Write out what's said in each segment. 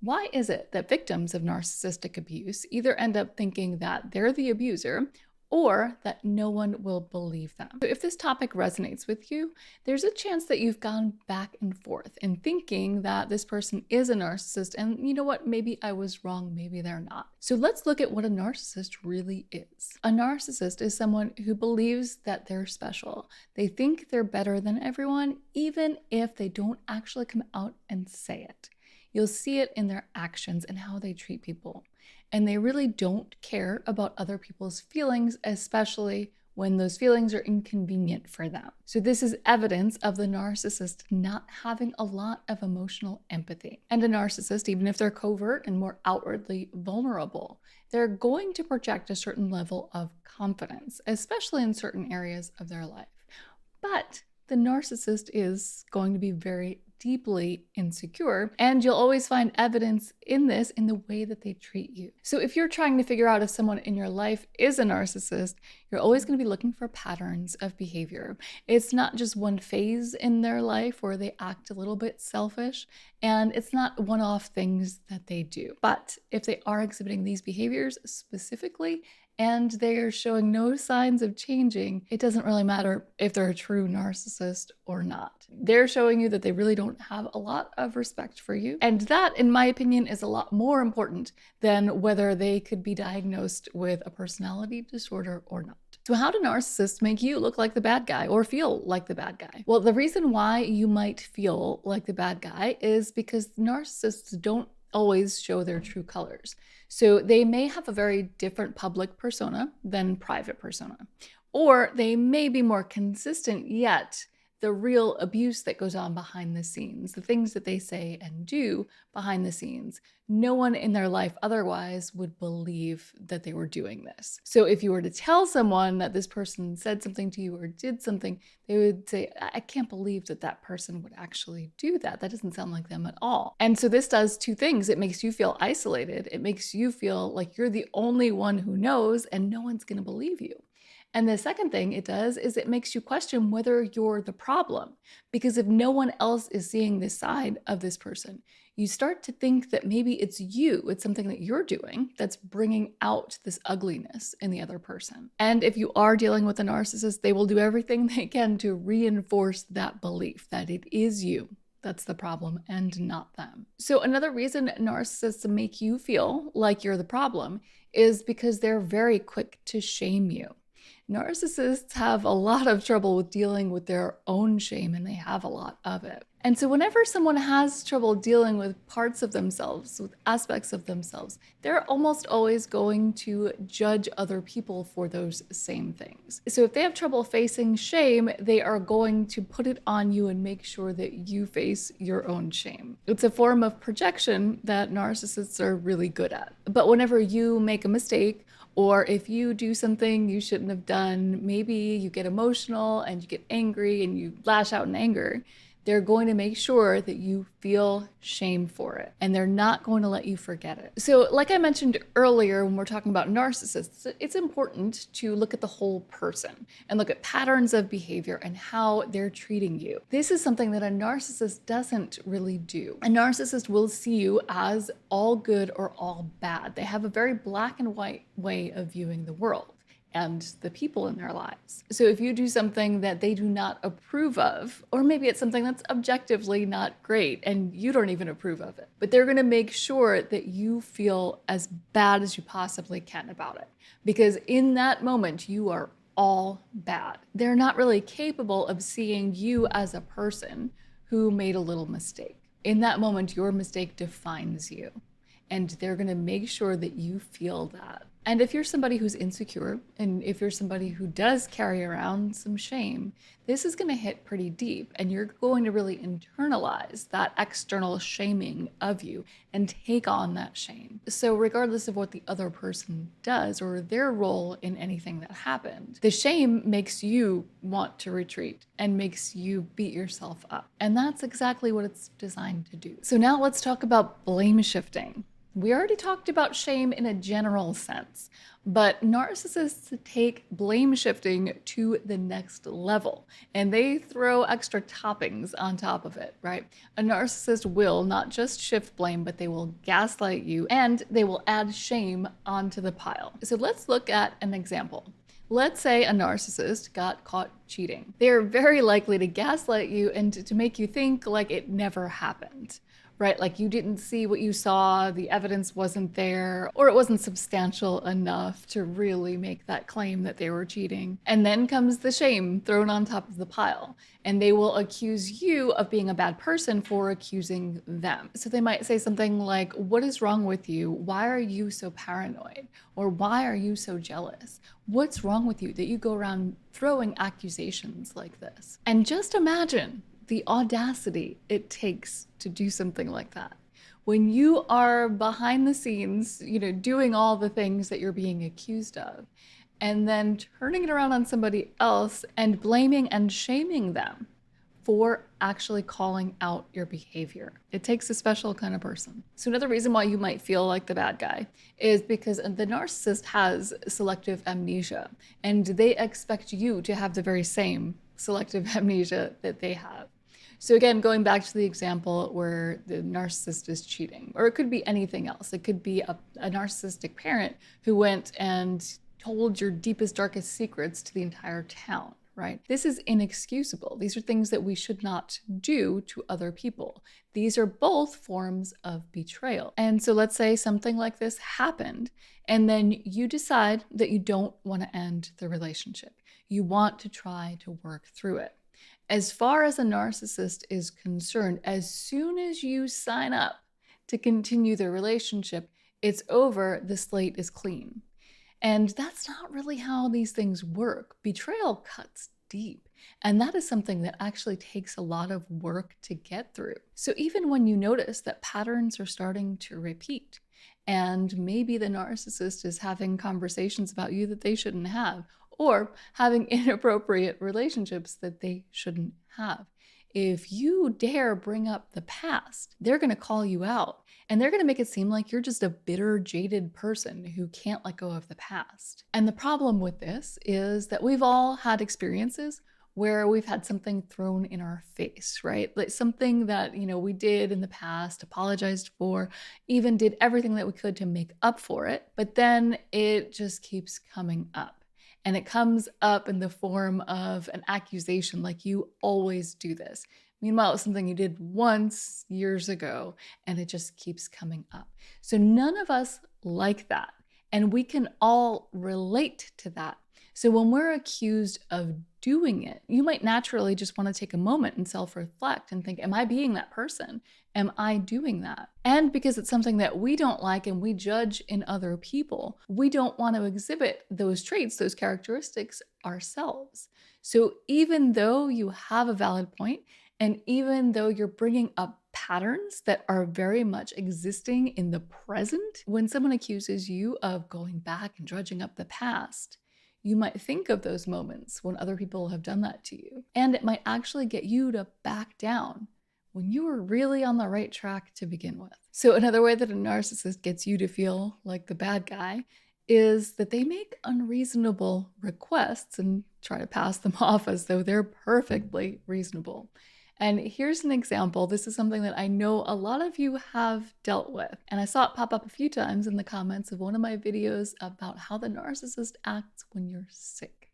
Why is it that victims of narcissistic abuse either end up thinking that they're the abuser or that no one will believe them? So if this topic resonates with you, there's a chance that you've gone back and forth in thinking that this person is a narcissist, and you know what, maybe I was wrong, maybe they're not. So let's look at what a narcissist really is. A narcissist is someone who believes that they're special. They think they're better than everyone, even if they don't actually come out and say it. You'll see it in their actions and how they treat people. And they really don't care about other people's feelings, especially when those feelings are inconvenient for them. So this is evidence of the narcissist not having a lot of emotional empathy. And a narcissist, even if they're covert and more outwardly vulnerable, they're going to project a certain level of confidence, especially in certain areas of their life. But the narcissist is going to be very deeply insecure, and you'll always find evidence in this in the way that they treat you. So if you're trying to figure out if someone in your life is a narcissist, you're always going to be looking for patterns of behavior. It's not just one phase in their life where they act a little bit selfish, and it's not one-off things that they do. But if they are exhibiting these behaviors specifically, and they are showing no signs of changing, it doesn't really matter if they're a true narcissist or not. They're showing you that they really don't have a lot of respect for you. And that, in my opinion, is a lot more important than whether they could be diagnosed with a personality disorder or not. So how do narcissists make you look like the bad guy or feel like the bad guy? Well, the reason why you might feel like the bad guy is because narcissists don't always show their true colors. So they may have a very different public persona than private persona, or they may be more consistent, yet the real abuse that goes on behind the scenes, the things that they say and do behind the scenes, no one in their life otherwise would believe that they were doing this. So if you were to tell someone that this person said something to you or did something, they would say, I can't believe that that person would actually do that. That doesn't sound like them at all. And so this does two things. It makes you feel isolated. It makes you feel like you're the only one who knows and no one's going to believe you. And the second thing it does is it makes you question whether you're the problem. Because if no one else is seeing this side of this person, you start to think that maybe it's you, it's something that you're doing that's bringing out this ugliness in the other person. And if you are dealing with a narcissist, they will do everything they can to reinforce that belief that it is you that's the problem and not them. So another reason narcissists make you feel like you're the problem is because they're very quick to shame you. Narcissists have a lot of trouble with dealing with their own shame, and they have a lot of it. And so whenever someone has trouble dealing with parts of themselves, with aspects of themselves, they're almost always going to judge other people for those same things. So if they have trouble facing shame, they are going to put it on you and make sure that you face your own shame. It's a form of projection that narcissists are really good at. But whenever you make a mistake, or if you do something you shouldn't have done, maybe you get emotional and you get angry and you lash out in anger, they're going to make sure that you feel shame for it, and they're not going to let you forget it. So like I mentioned earlier, when we're talking about narcissists, it's important to look at the whole person and look at patterns of behavior and how they're treating you. This is something that a narcissist doesn't really do. A narcissist will see you as all good or all bad. They have a very black and white way of viewing the world and the people in their lives. So if you do something that they do not approve of, or maybe it's something that's objectively not great and you don't even approve of it, but they're gonna make sure that you feel as bad as you possibly can about it. Because in that moment, you are all bad. They're not really capable of seeing you as a person who made a little mistake. In that moment, your mistake defines you, and they're gonna make sure that you feel that. And if you're somebody who's insecure, and if you're somebody who does carry around some shame, this is going to hit pretty deep, and you're going to really internalize that external shaming of you and take on that shame. So regardless of what the other person does or their role in anything that happened, the shame makes you want to retreat and makes you beat yourself up. And that's exactly what it's designed to do. So now let's talk about blame shifting. We already talked about shame in a general sense, but narcissists take blame shifting to the next level and they throw extra toppings on top of it, right? A narcissist will not just shift blame, but they will gaslight you and they will add shame onto the pile. So let's look at an example. Let's say a narcissist got caught cheating. They're very likely to gaslight you and to make you think like it never happened, right? Like you didn't see what you saw, the evidence wasn't there, or it wasn't substantial enough to really make that claim that they were cheating. And then comes the shame thrown on top of the pile. And they will accuse you of being a bad person for accusing them. So they might say something like, "What is wrong with you? Why are you so paranoid? Or why are you so jealous? What's wrong with you that you go around throwing accusations like this?" And just imagine the audacity it takes to do something like that. When you are behind the scenes, doing all the things that you're being accused of, and then turning it around on somebody else and blaming and shaming them for actually calling out your behavior. It takes a special kind of person. So another reason why you might feel like the bad guy is because the narcissist has selective amnesia, and they expect you to have the very same selective amnesia that they have. So again, going back to the example where the narcissist is cheating, or it could be anything else. It could be a narcissistic parent who went and told your deepest, darkest secrets to the entire town, right? This is inexcusable. These are things that we should not do to other people. These are both forms of betrayal. And so let's say something like this happened, and then you decide that you don't want to end the relationship. You want to try to work through it. As far as a narcissist is concerned, as soon as you sign up to continue the relationship, it's over, the slate is clean. And that's not really how these things work. Betrayal cuts deep. And that is something that actually takes a lot of work to get through. So even when you notice that patterns are starting to repeat, and maybe the narcissist is having conversations about you that they shouldn't have, or having inappropriate relationships that they shouldn't have. If you dare bring up the past, they're going to call you out, and they're going to make it seem like you're just a bitter, jaded person who can't let go of the past. And the problem with this is that we've all had experiences where we've had something thrown in our face, right? Like something that, we did in the past, apologized for, even did everything that we could to make up for it, but then it just keeps coming up. And it comes up in the form of an accusation, like you always do this. Meanwhile, it's something you did once years ago, and it just keeps coming up. So none of us like that. And we can all relate to that. So when we're accused of doing it, you might naturally just want to take a moment and self-reflect and think, am I being that person? Am I doing that? And because it's something that we don't like and we judge in other people, we don't want to exhibit those traits, those characteristics ourselves. So even though you have a valid point, and even though you're bringing up patterns that are very much existing in the present, when someone accuses you of going back and dredging up the past, you might think of those moments when other people have done that to you. And it might actually get you to back down when you were really on the right track to begin with. So another way that a narcissist gets you to feel like the bad guy is that they make unreasonable requests and try to pass them off as though they're perfectly reasonable. And here's an example. This is something that I know a lot of you have dealt with. And I saw it pop up a few times in the comments of one of my videos about how the narcissist acts when you're sick.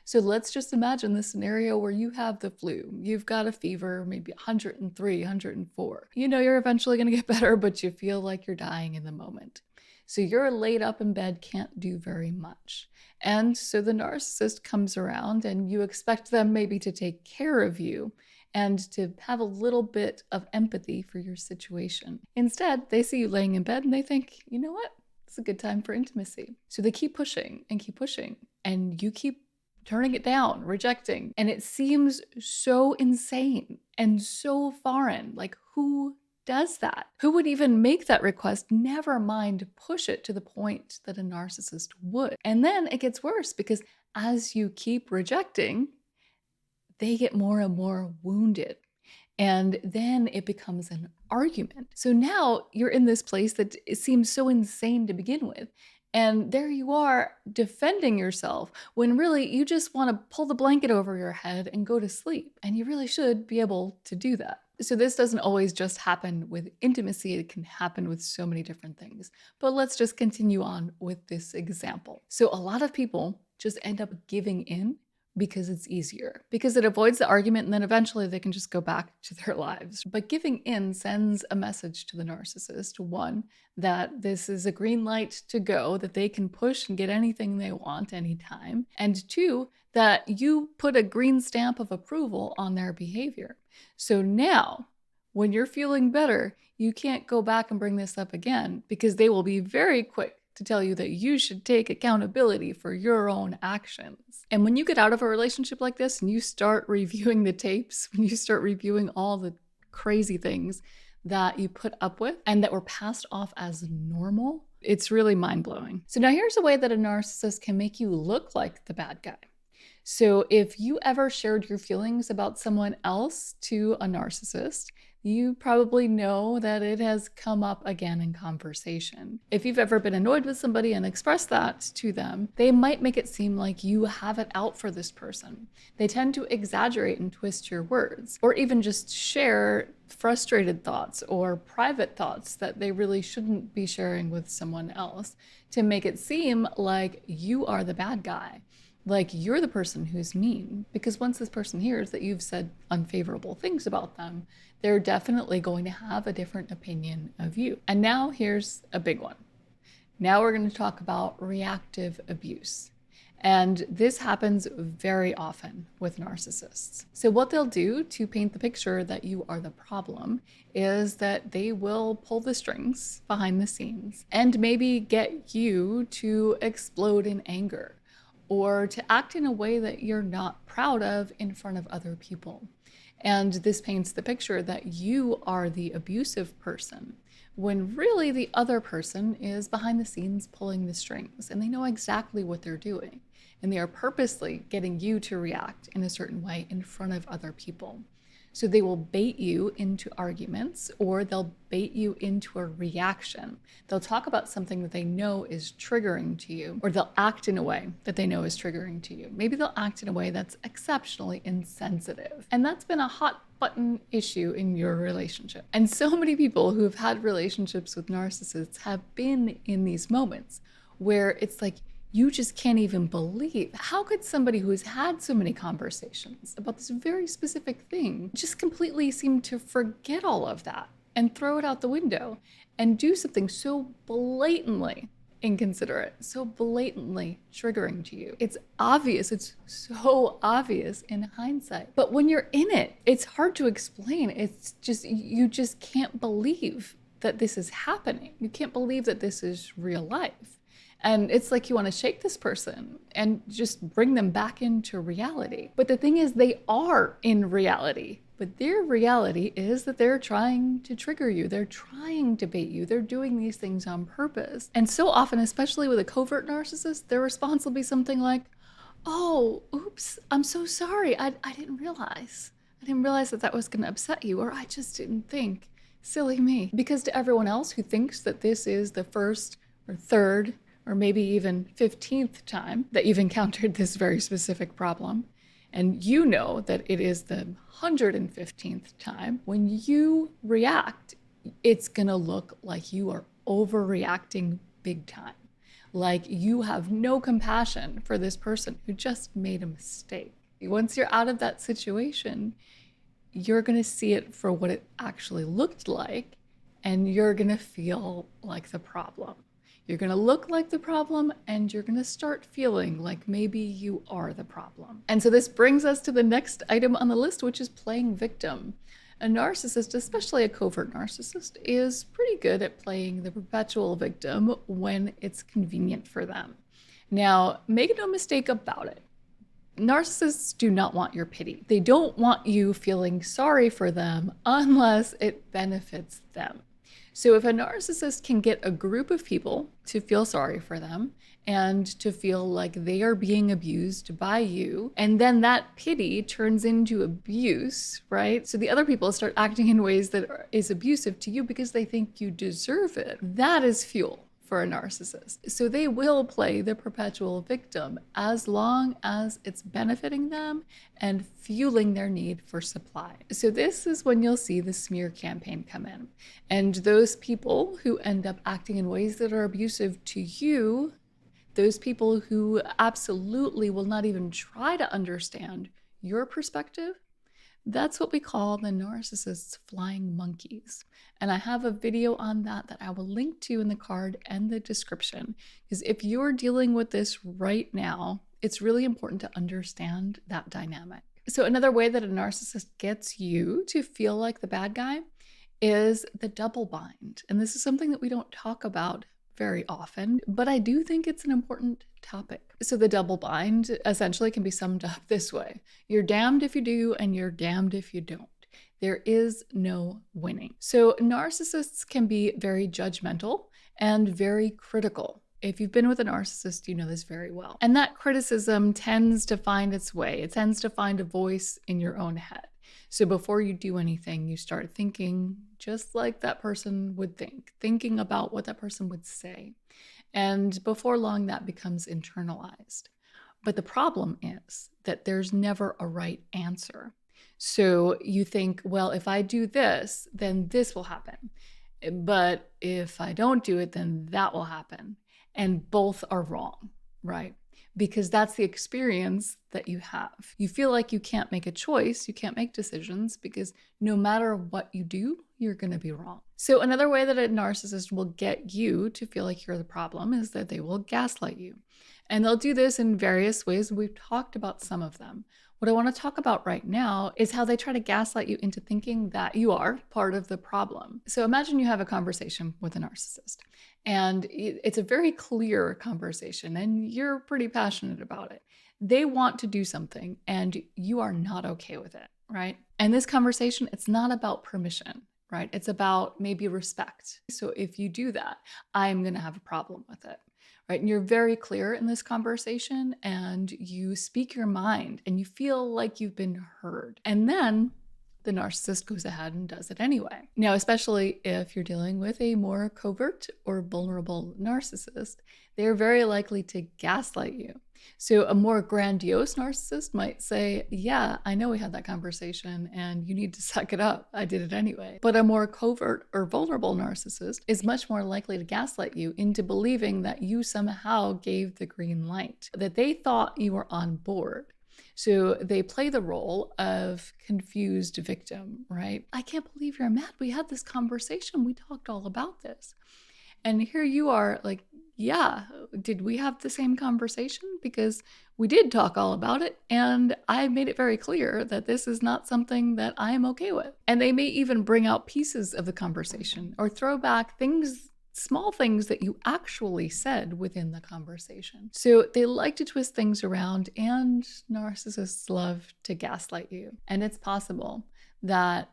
So let's just imagine the scenario where you have the flu. You've got a fever, maybe 103, 104. You know you're eventually going to get better, but you feel like you're dying in the moment. So you're laid up in bed, can't do very much. And so the narcissist comes around and you expect them maybe to take care of you and to have a little bit of empathy for your situation. Instead, they see you laying in bed and they think, you know what? It's a good time for intimacy. So they keep pushing, and you keep turning it down, rejecting. And it seems so insane and so foreign. Like, who does that? Who would even make that request? Never mind push it to the point that a narcissist would. And then it gets worse because as you keep rejecting, they get more and more wounded. And then it becomes an argument. So now you're in this place that it seems so insane to begin with. And there you are defending yourself when really you just want to pull the blanket over your head and go to sleep. And you really should be able to do that. So this doesn't always just happen with intimacy. It can happen with so many different things. But let's just continue on with this example. So a lot of people just end up giving in because it's easier, because it avoids the argument, and then eventually they can just go back to their lives. But giving in sends a message to the narcissist, one, that this is a green light to go, that they can push and get anything they want anytime, and two, that you put a green stamp of approval on their behavior. So now, when you're feeling better, you can't go back and bring this up again, because they will be very quick to tell you that you should take accountability for your own actions. And when you get out of a relationship like this and you start reviewing the tapes, when you start reviewing all the crazy things that you put up with and that were passed off as normal, it's really mind-blowing. So now here's a way that a narcissist can make you look like the bad guy. So if you ever shared your feelings about someone else to a narcissist, you probably know that it has come up again in conversation. If you've ever been annoyed with somebody and expressed that to them, they might make it seem like you have it out for this person. They tend to exaggerate and twist your words, or even just share frustrated thoughts or private thoughts that they really shouldn't be sharing with someone else to make it seem like you are the bad guy. Like you're the person who's mean, because once this person hears that you've said unfavorable things about them, they're definitely going to have a different opinion of you. And now here's a big one. Now we're going to talk about reactive abuse. And this happens very often with narcissists. So what they'll do to paint the picture that you are the problem is that they will pull the strings behind the scenes and maybe get you to explode in anger, or to act in a way that you're not proud of in front of other people. And this paints the picture that you are the abusive person, when really the other person is behind the scenes pulling the strings, and they know exactly what they're doing. And they are purposely getting you to react in a certain way in front of other people. So they will bait you into arguments, or they'll bait you into a reaction. They'll talk about something that they know is triggering to you, or they'll act in a way that they know is triggering to you. Maybe they'll act in a way that's exceptionally insensitive. And that's been a hot button issue in your relationship. And so many people who have had relationships with narcissists have been in these moments where it's like, you just can't even believe, how could somebody who has had so many conversations about this very specific thing just completely seem to forget all of that and throw it out the window and do something so blatantly inconsiderate, so blatantly triggering to you? It's obvious, it's so obvious in hindsight. But when you're in it, it's hard to explain. It's just, you just can't believe that this is happening. You can't believe that this is real life. And it's like you want to shake this person and just bring them back into reality. But the thing is, they are in reality. But their reality is that they're trying to trigger you. They're trying to bait you. They're doing these things on purpose. And so often, especially with a covert narcissist, their response will be something like, oh, oops, I'm so sorry. I didn't realize. I didn't realize that that was going to upset you, or I just didn't think. Silly me. Because to everyone else who thinks that this is the first or third or maybe even 15th time that you've encountered this very specific problem, and you know that it is the 115th time, when you react, it's gonna look like you are overreacting big time. Like you have no compassion for this person who just made a mistake. Once you're out of that situation, you're gonna see it for what it actually looked like, and you're gonna feel like the problem. You're going to look like the problem, and you're going to start feeling like maybe you are the problem. And so this brings us to the next item on the list, which is playing victim. A narcissist, especially a covert narcissist, is pretty good at playing the perpetual victim when it's convenient for them. Now, make no mistake about it. Narcissists do not want your pity. They don't want you feeling sorry for them unless it benefits them. So if a narcissist can get a group of people to feel sorry for them and to feel like they are being abused by you, and then that pity turns into abuse, right? So the other people start acting in ways that is abusive to you because they think you deserve it. That is fuel for a narcissist. So they will play the perpetual victim as long as it's benefiting them and fueling their need for supply. So this is when you'll see the smear campaign come in. And those people who end up acting in ways that are abusive to you, those people who absolutely will not even try to understand your perspective, that's what we call the narcissist's flying monkeys. And I have a video on that I will link to in the card and the description. Because if you're dealing with this right now, it's really important to understand that dynamic. So another way that a narcissist gets you to feel like the bad guy is the double bind. And this is something that we don't talk about very often, but I do think it's an important topic. So the double bind essentially can be summed up this way. You're damned if you do, and you're damned if you don't. There is no winning. So narcissists can be very judgmental and very critical. If you've been with a narcissist, you know this very well. And that criticism tends to find its way. It tends to find a voice in your own head. So before you do anything, you start thinking just like that person would think, thinking about what that person would say. And before long, that becomes internalized. But the problem is that there's never a right answer. So you think, well, if I do this, then this will happen. But if I don't do it, then that will happen. And both are wrong, right? Because that's the experience that you have. You feel like you can't make a choice, you can't make decisions because no matter what you do, you're going to be wrong. So another way that a narcissist will get you to feel like you're the problem is that they will gaslight you. And they'll do this in various ways. We've talked about some of them. What I want to talk about right now is how they try to gaslight you into thinking that you are part of the problem. So imagine you have a conversation with a narcissist, and it's a very clear conversation, and you're pretty passionate about it. They want to do something, and you are not okay with it, right? And this conversation, it's not about permission, right? It's about maybe respect. So if you do that, I'm going to have a problem with it. Right? And you're very clear in this conversation and you speak your mind and you feel like you've been heard. And then the narcissist goes ahead and does it anyway. Now, especially if you're dealing with a more covert or vulnerable narcissist, they're very likely to gaslight you. So a more grandiose narcissist might say, yeah, I know we had that conversation and you need to suck it up. I did it anyway. But a more covert or vulnerable narcissist is much more likely to gaslight you into believing that you somehow gave the green light, that they thought you were on board. So they play the role of confused victim, right? I can't believe you're mad. We had this conversation. We talked all about this. And here you are like, yeah, did we have the same conversation? Because we did talk all about it. And I made it very clear that this is not something that I am okay with. And they may even bring out pieces of the conversation or throw back things, small things that you actually said within the conversation. So they like to twist things around, and narcissists love to gaslight you. And it's possible that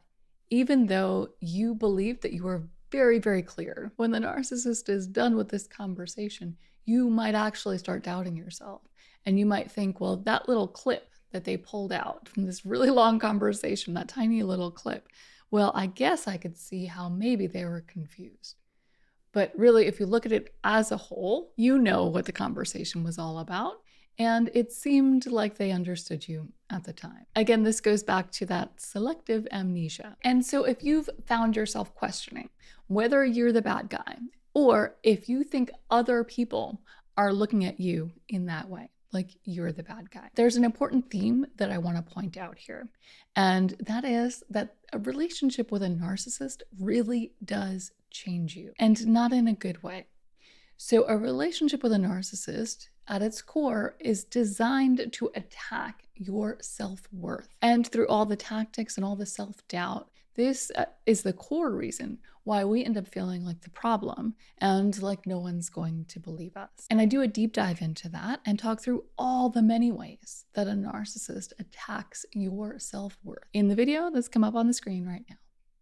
even though you believe that you were very, very clear, when the narcissist is done with this conversation, you might actually start doubting yourself. And you might think, well, that little clip that they pulled out from this really long conversation, that tiny little clip, well, I guess I could see how maybe they were confused. But really, if you look at it as a whole, you know what the conversation was all about. And it seemed like they understood you at the time. Again, this goes back to that selective amnesia. And so if you've found yourself questioning whether you're the bad guy, or if you think other people are looking at you in that way, like you're the bad guy, there's an important theme that I want to point out here. And that is that a relationship with a narcissist really does change you, and not in a good way. So a relationship with a narcissist at its core is designed to attack your self-worth. And through all the tactics and all the self-doubt, this is the core reason why we end up feeling like the problem and like no one's going to believe us. And I do a deep dive into that and talk through all the many ways that a narcissist attacks your self-worth in the video that's come up on the screen right now.